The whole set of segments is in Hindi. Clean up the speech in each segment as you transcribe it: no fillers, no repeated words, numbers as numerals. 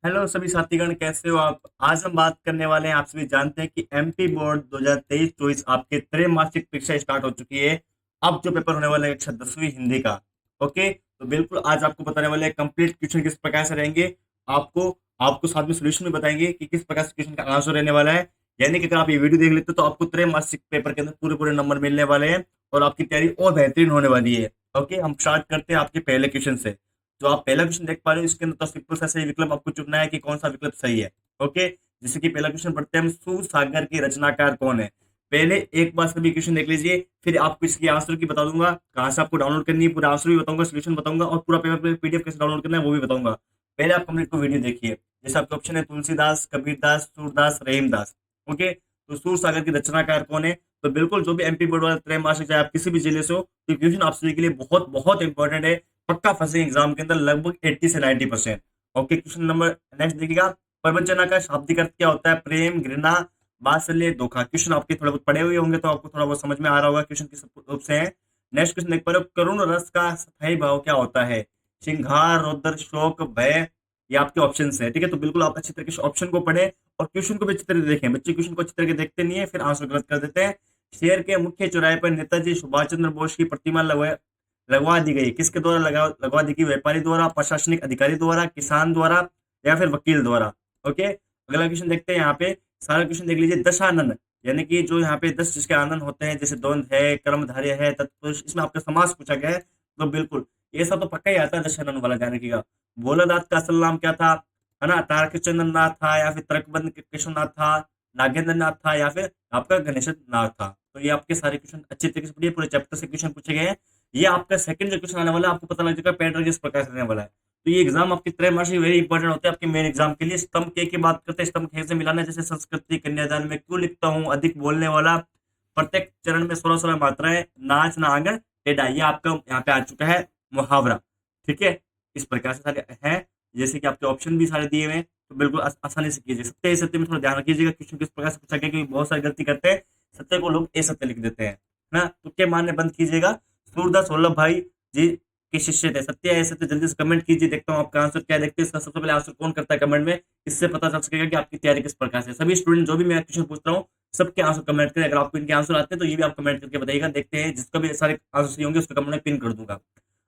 हेलो सभी साथीगण, कैसे हो आप। आज हम बात करने वाले हैं। आप सभी जानते हैं कि एमपी बोर्ड 2023-24 आपके त्रैमासिक परीक्षा स्टार्ट हो चुकी है। अब जो पेपर होने वाला है कक्षा 10वीं हिंदी का। ओके, तो बिल्कुल आज आपको बताने वाले हैं कंप्लीट क्वेश्चन किस प्रकार से रहेंगे। आपको आपको साथ में सोल्यूशन भी बताएंगे कि किस प्रकार से क्वेश्चन का आंसर रहने वाला है। यानी कि अगर आप ये वीडियो देख लेते हो तो आपको त्रैमासिक पेपर के अंदर पूरे पूरे नंबर मिलने वाले हैं और आपकी तैयारी और बेहतरीन होने वाली है। ओके, हम स्टार्ट करते हैं आपके पहले क्वेश्चन से। जो आप पहला क्वेश्चन देख पा रहे हो, इसके अंदर तो सिंपल सा सही विकल्प आपको चुनना है कि कौन सा विकल्प सही है। ओके, जैसे कि पहला क्वेश्चन पढ़ते हैं हम, सूरसागर के रचनाकार कौन है। पहले एक बार सभी क्वेश्चन देख लीजिए, फिर आपको इसकी आंसर की बता दूंगा कहाँ से आपको डाउनलोड करनी है, पूरा आंसर भी बताऊंगा, सोल्यूशन बताऊंगा और पूरा पेपर पीडीएफ कैसे डाउनलोड करना है वो भी बताऊंगा। पहले आप कंप्लीट को वीडियो देखिए। जैसे आपके ऑप्शन है तुलसीदास, कबीरदास, सूरदास, रहीमदास। ओके, तो सूरसागर के रचनाकार कौन है। तो बिल्कुल जो भी एमपी बोर्ड वाला त्रैमासिक, चाहे आप किसी भी जिले से हो, तो क्वेश्चन आप सभी के लिए बहुत बहुत इंपॉर्टेंट है। पक्का फंसे एग्जाम के अंदर लगभग 80 से 90%। ओके, क्वेश्चन नंबर नेक्स्ट देखिएगा। प्रवंचना का शाब्दिक अर्थ क्या होता है। प्रेम, घृणा, वात्सल्य, धोखा। क्वेश्चन आपके थोड़े बहुत पढ़े हुए होंगे तो आपको थोड़ा बहुत समझ में आ रहा होगा क्वेश्चन किस रूप से है। नेक्स्ट क्वेश्चन देख पा रहे हो, करुण रस का स्थायी भाव क्या होता है। श्रृंगार, रौद्र, शोक, भय। ये आपके ऑप्शन है। ठीक है, तो बिल्कुल आप अच्छी तरीके से ऑप्शन को पढ़े और क्वेश्चन को भी अच्छी तरह से देखें। बच्चे क्वेश्चन को अच्छी तरह से देखते नहीं है, फिर आंसर गलत कर देते हैं। शहर के मुख्य चौराहे पर नेताजी सुभाष चंद्र बोस की प्रतिमा लगवा दी गई। किसके द्वारा लगवा दी गई। व्यापारी द्वारा, प्रशासनिक अधिकारी द्वारा, किसान द्वारा या फिर वकील द्वारा। ओके, अगला क्वेश्चन देखते हैं। यहाँ पे सारा क्वेश्चन देख लीजिए। दशानन यानी कि जो यहाँ पे 10 जिसके आनंद होते हैं, जैसे द्वंद है, कर्मधारय है, तत्पुरुष, इसमें आपका समास पूछा गया है। तो बिल्कुल ये सब तो पक्का ही आता है दशानन वाला, जाने की। भोलानाथ का असल नाम क्या था, है ना। तारकेश्वर नाथ था या फिर तर्कबंध केशवनाथ था, नागेंद्र नाथ था या फिर आपका गणेश नाथ था। तो ये आपके सारे क्वेश्चन अच्छी तरीके से पढ़िए, पूरे चैप्टर से क्वेश्चन पूछे गए हैं। ये आपका सेकंड जो क्वेश्चन आने वाला है, आपको पता लग जाएगा पैटर्न किस प्रकार से रहने वाला है। तो ये एग्जाम आपके त्रैमासिक वेरी इंपॉर्टेंट होते हैं आपके मेन एग्जाम के लिए। स्तंभ के की बात करते हैं, स्तंभ खे से मिलाना। जैसे संस्कृति, कन्यादान में क्यों लिखता हूँ, अधिक बोलने वाला, प्रत्येक चरण में 16-16 मात्राएं, नाच ना आंगन टेढ़ा। ये आपका यहाँ पे आ चुका है मुहावरा। ठीक है, इस प्रकार से सारे हैं। जैसे कि आपके ऑप्शन भी सारे दिए हुए हैं, तो बिल्कुल आसानी से कीजिए। सत्य असत्य में थोड़ा ध्यान रखिएगा, क्वेश्चन किस प्रकार से पूछा गया, क्योंकि बहुत सारी गलती करते हैं। सत्य को लोग असत्य लिख देते हैं ना। तुक्के मारने बंद कीजिएगा। सूरदास वल्लभ भाई जी के शिष्य थे। सत्य है सत्य, जल्दी से कमेंट कीजिए, देखता हूँ आपका आंसर क्या है। देखते हैं इसका सबसे पहले आंसर कौन करता है कमेंट में। इससे पता चल सकेगा कि आपकी तैयारी किस प्रकार से है। सभी स्टूडेंट जो भी मैं क्वेश्चन पूछ रहा हूँ, सबके आंसर कमेंट करें। अगर आपको इनके आंसर आते हैं तो ये भी आप कमेंट करके बताइएगा। देखते हैं जिसका भी सारे आंसर सही होंगे उसका कमेंट में पिन कर दूंगा।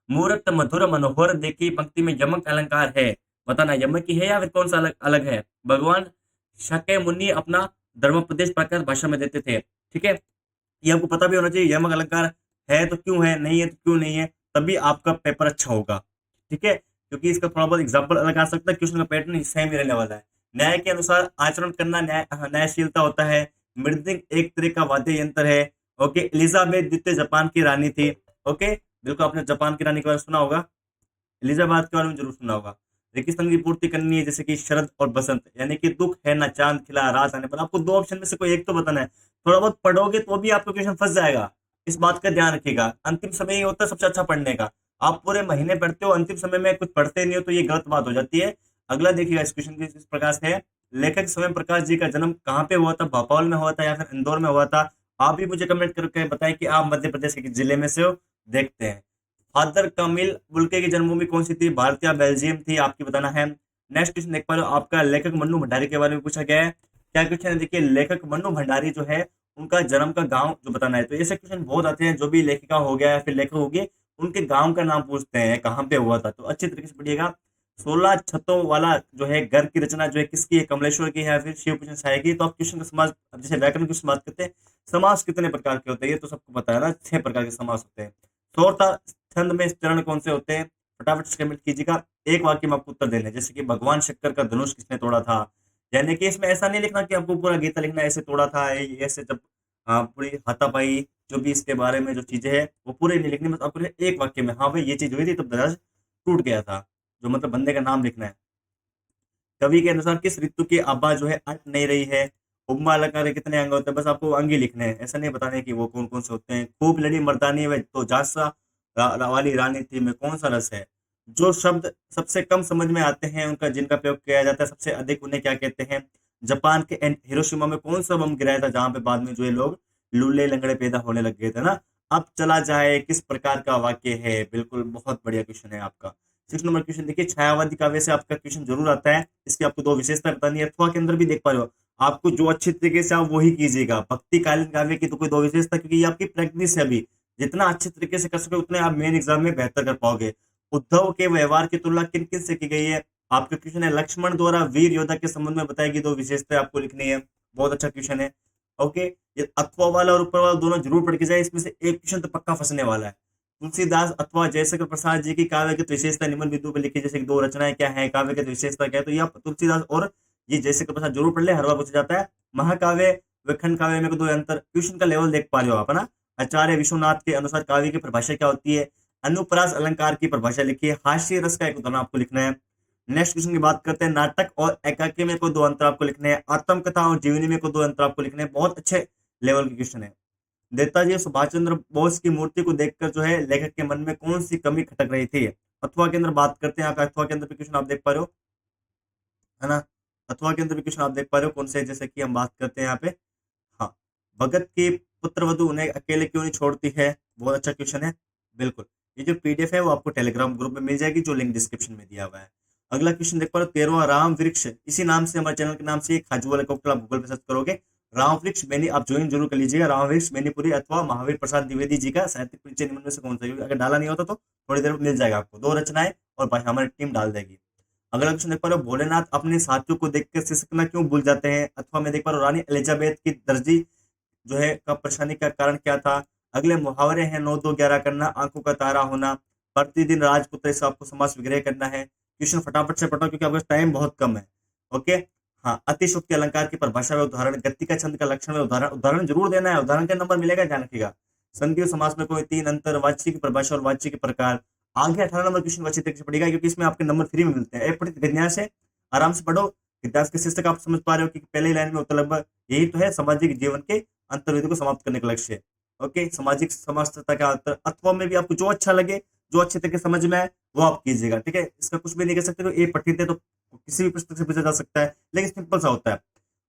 मूर्त मधुर मनोहर देखी पंक्ति में यमक अलंकार है। बताना यमक की है या फिर कौन सा अलग अलग है। भगवान शके मुनि अपना धर्मोपदेश प्रकाश भाषा में देते थे। ठीक है, ये आपको पता भी होना चाहिए। यमक अलंकार है तो क्यों है, नहीं है तो क्यों नहीं है, तभी आपका पेपर अच्छा होगा। ठीक है, क्योंकि इसका थोड़ा बहुत एग्जाम्पल अलग आ सकता है, क्वेश्चन का पैटर्न सेम ही रहने वाला है। न्याय के अनुसार आचरण करना न्यायशीलता होता है। मृदंग एक तरह का वाद्य यंत्र है। ओके, एलिजाबेथ द्वितीय जापान की रानी थी। ओके, बिल्कुल आपने जापान की रानी के बारे में सुना होगा, एलिजाबाद के बारे में जरूर सुना होगा। रेगिस्तान की पूर्ति करनी है, जैसे कि शरद और बसंत। यानी कि दुख है ना चांद खिला रात आने पर। आपको दो ऑप्शन में से कोई एक तो बताना है। थोड़ा बहुत पढ़ोगे तो भी आपका क्वेश्चन फंस जाएगा, इस बात का ध्यान रखिएगा। अंतिम समय ही होता है सबसे अच्छा पढ़ने का। आप पूरे महीने पढ़ते हो, अंतिम समय में कुछ पढ़ते नहीं हो, तो ये गलत बात हो जाती है। अगला देखिएगा इस क्वेश्चन की इस प्रकार से है। लेखक स्वयं प्रकाश जी का जन्म कहाँ पे हुआ था, भोपाल में हुआ था या फिर इंदौर में हुआ था। आप भी मुझे कमेंट करके बताएं कि आप मध्य प्रदेश के जिले में से हो। देखते हैं। फादर कमिल बुल्के की जन्मभूमि कौन सी थी, भारत या बेल्जियम थी, आपकी बताना है। नेक्स्ट क्वेश्चन देख पा रहे हो, आपका लेखक मन्नू भंडारी के बारे में पूछा गया है। क्या क्वेश्चन है, देखिए। लेखक मन्नू भंडारी जो है, उनका जन्म का गांव जो बताना है। तो ऐसे क्वेश्चन बहुत आते हैं, जो भी लेखिका हो गया या फिर लेखक हो गए, उनके गांव का नाम पूछते हैं, कहाँ पे हुआ था। तो अच्छी तरीके से पढ़िएगा। 16 छतों वाला जो है घर की रचना जो है किसकी है, कमलेश्वर की है या फिर शिव प्रसन्न साय की। तो आप क्वेश्चन का समास, अब जैसे व्याकरण की बात करते हैं, समास कितने प्रकार के होते हैं, ये तो सबको पता है ना, 6 प्रकार के समास होते हैं। सौरता छंद में चरण कौन से होते हैं, फटाफट से कमेंट कीजिएगा। एक वाक्य में आपको उत्तर देना है, जैसे कि भगवान शंकर का धनुष किसने तोड़ा था। यानी कि इसमें ऐसा नहीं लिखना कि आपको पूरा गीता लिखना है, ऐसे तोड़ा था, ऐसे जब पूरी हाथापाई, जो भी इसके बारे में जो चीजें हैं वो पूरे नहीं लिखनी। बस आपको एक वाक्य में, हाँ भाई ये चीज हुई थी तब दराज टूट गया था, जो मतलब बंदे का नाम लिखना है। कवि के अनुसार किस ऋतु की आभा जो है अट नहीं रही है। उपमा अलंकार के कितने अंग होते हैं, बस आपको अंग ही लिखने हैं, ऐसा नहीं बताना है कि वो कौन कौन से होते हैं। खूब लड़ी मर्दानी में तो झांसा वाली रानी थी में कौन सा रस है। जो शब्द सबसे कम समझ में आते हैं उनका जिनका प्रयोग किया जाता है सबसे अधिक, उन्हें क्या कहते हैं। जापान के हिरोशिमा में कौन सा बम गिराया था, जहां पे बाद में जो है लोग लूले लंगड़े पैदा होने लग गए थे ना। अब चला जाए किस प्रकार का वाक्य है, बिल्कुल बहुत बढ़िया क्वेश्चन है आपका। 6 नंबर क्वेश्चन देखिए, छायावादी काव्य से आपका क्वेश्चन जरूर आता है। इसकी आपको दो विशेषता बतानी है। अथवा के अंदर भी देख पा रहे हो, आपको जो अच्छी तरीके से आप वही कीजिएगा। भक्ति कालीन काव्य की तो कोई दो विशेषता, क्योंकि ये आपकी प्रैक्टिस है अभी, जितना अच्छे तरीके से कर सके उतने आप मेन एग्जाम में बेहतर कर पाओगे। उद्धव के व्यवहार की तुलना किन किन से की गई है? आपका क्वेश्चन है लक्ष्मण द्वारा वीर योद्धा के संबंध में बताएगी दो विशेषताएं आपको लिखनी है। बहुत अच्छा क्वेश्चन है। ओके, ये अथवा वाला और ऊपर वाला दोनों जरूर पढ़ के जाए, इसमें से एक क्वेश्चन तो पक्का फंसने वाला है। तुलसीदास अथवा जयशंकर प्रसाद जी की काव्य की विशेषता निम्न बिंदु पर लिखी, जैसे कि दो रचनाएं क्या है, काव्य की विशेषता क्या है, तो ये आप तुलसीदास और ये जयशंकर प्रसाद जरूर पढ़ ले, हर बार पूछा जाता है। महाकाव्य व खंड काव्य में दो अंतर, ट्यूशन का लेवल देख पा रहे हो आप, है ना। आचार्य विश्वनाथ के अनुसार काव्य की परिभाषा क्या होती है? अनुप्रास अलंकार की परिभाषा लिखिए। हास्य रस का एक उदाहरण आपको लिखना है। नेक्स्ट क्वेश्चन की बात करते हैं, नाटक और एकाकी में कोई दो अंतर आपको लिखने हैं। आत्मकथा और जीवनी में कोई दो अंतर आपको लिखने हैं। बहुत अच्छे लेवल के क्वेश्चन है। नेताजी सुभाष चंद्र बोस की मूर्ति को देखकर जो है लेखक के मन में कौन सी कमी खटक रही थी? अथवा के अंदर बात करते हैं। आप अथवा के अंदर भी क्वेश्चन आप देख पा रहे हो, है ना। अथवा के अंदर भी क्वेश्चन आप देख पा रहे हो कौन से, जैसे कि हम बात करते हैं यहाँ पे। हाँ, भगत की पुत्र वधु उन्हें अकेले क्यों नहीं छोड़ती है? बहुत अच्छा क्वेश्चन है। बिल्कुल, ये जो पीडीएफ है वो आपको टेलीग्राम ग्रुप में मिल जाएगी, जो लिंक डिस्क्रिप्शन में दिया हुआ है। अगला क्वेश्चन देख पा रहे हो, 13वां राम वृक्ष, इसी नाम से हमारे चैनल के नाम से खाजू वाले कोकटल आप गूगल पे सर्च करोगे, राम वृक्ष मैनी आप ज्वाइन जरूर कर लीजिएगा। राम वृक्ष मैनीपुरी अथवा महावीर प्रसाद द्विवेदी जी का साहित्यिक परिचय निम्न में से कौन सा है? अगर डाला नहीं होता तो थोड़ी देर में मिल जाएगा आपको, दो रचनाएं और भाई हमारी टीम डाल देगी। अगला क्वेश्चन देख पा रहे हो, भोलेनाथ अपने साथियों को देखकर सिसकना क्यों भूल जाते हैं? अथवा में देख पा रहे हो, रानी एलिजाबेथ की दर्जी जो है का परेशानी का कारण क्या था? अगले मुहावरे हैं, 9 2 11 करना, आंखों का तारा होना, प्रतिदिन राजपुत्र से आपको समास विग्रह करना है। क्वेश्चन फटाफट से पढ़ो क्योंकि आपका टाइम बहुत कम है। ओके, हाँ, अतिशुक्ति अलंकार की परिभाषा में उदाहरण, गति का छंद का लक्षण में उदाहरण, उदाहरण जरूर देना है, उदाहरण का नंबर मिलेगा, ध्यान रखिएगा। संधि और समास में कोई तीन अंतर, वाच्य की परिभाषा और वाच्य के प्रकार। आगे 18 नंबर क्वेश्चन अच्छी तरीके से पढ़ेगा क्योंकि इसमें आपके नंबर फ्री में मिलते हैं। पढ़ित विन्यास है, आराम से पढ़ो। विन्यास के शीर्षक आप समझ पा रहे हो कि पहले लाइन में उत्तर लगभग यही तो है, सामाजिक जीवन के अंतर्विधि को समाप्त करने का लक्ष्य। ओके, सामाजिक समस्तता का अंतर, अथवा में भी आपको जो अच्छा लगे, जो अच्छे तरीके समझ में आए वो आप कीजिएगा। ठीक है, इसका कुछ भी नहीं कह सकते, तो ये पठित है तो किसी भी पुस्तक से पूछा जा सकता है, लेकिन सिंपल सा होता है।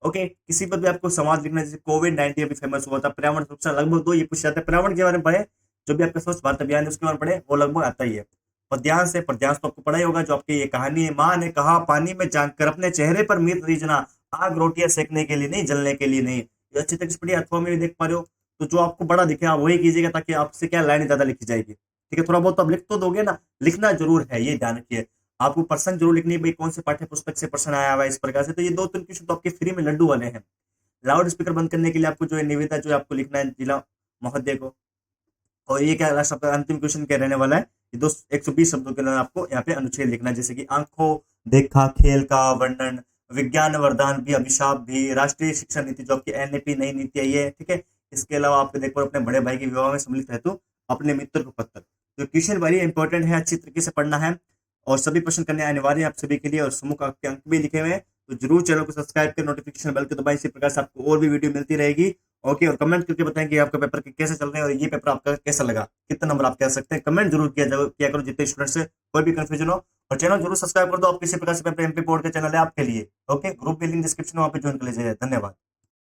ओके, किसी पर भी आपको समाज लिखना है, जैसे कोविड-19 अभी फेमस हुआ था, पर्यावरण सुरक्षा, लगभग दो ये पूछ जाते हैं। पर्यावरण के बारे में पढ़े, जो भी आपका स्वच्छ भारत अभियान है उसके बारे में पढ़े, वो लगभग आता ही है। पद्यांश है, पद्यांश तो आपको पढ़ा ही होगा, जो आपकी ये कहानी है, माँ ने कहा पानी में जानकर अपने चेहरे पर मीत रीझना, आग रोटियां सेकने के लिए नहीं, जलने के लिए नहीं। ये अच्छी तरीके से पढ़िए। अथवा में भी देख पा रहे हो, तो जो आपको बड़ा दिखे आप वही कीजिएगा, ताकि आपसे क्या लाइन ज्यादा लिखी जाएगी। ठीक है, थोड़ा बहुत तो आप लिख तो दोगे ना, लिखना जरूर है, ये ध्यान रखिए। आपको पर्सन जरूर लिखनी है, भाई कौन से पाठ्य पुस्तक से पर्सन आया हुआ है, इस प्रकार से। तो ये दो तीन क्वेश्चन तो आपके फ्री में लड्डू वाले हैं। लाउड स्पीकर बंद करने के लिए आपको जो है निवेदा जो है आपको लिखना है जिला महोदय को। और ये क्या लास्ट आपका अंतिम क्वेश्चन क्या रहने वाला है, ये दो 120 शब्दों के अंदर आपको यहाँ पे अनुच्छेद लिखना है, जैसे कि आंखों देखा खेल का वर्णन, विज्ञान वरदान भी, अभिशाप भी, राष्ट्रीय शिक्षा नीति जो आपकी एनईपी नई नीति आई है। ठीक है, इसके अलावा आपको देखो अपने बड़े भाई के विवाह में सम्मिलित हेतु अपने मित्र को पत्र। तो क्वेश्चन वेरी इंपॉर्टेंट है, अच्छी तरीके से पढ़ना है और सभी प्रश्न करने अनिवार्य है आप सभी के लिए, और समूह के अंक भी लिखे हुए हैं। तो जरूर चैनल को सब्सक्राइब कर नोटिफिकेशन बेल को दबाएं, इसी प्रकार से आपको और भी वीडियो मिलती रहेगी। ओके, और कमेंट करके बताएं कि आपका पेपर कैसे चल रहे हैं और ये पेपर आपका कैसा लगा, कितना नंबर आप कह सकते हैं। कमेंट जरूर किया करो, जितने स्टूडेंट्स से कोई भी कंफ्यूजन हो। और चैनल जरूर सब्सक्राइब कर दो, आप किसी प्रकार से पेपर एमपी बोर्ड का चैनल है आपके लिए। ओके, ग्रुप की लिंक डिस्क्रिप्शन में वहां पे ज्वाइन कर लीजिए। धन्यवाद।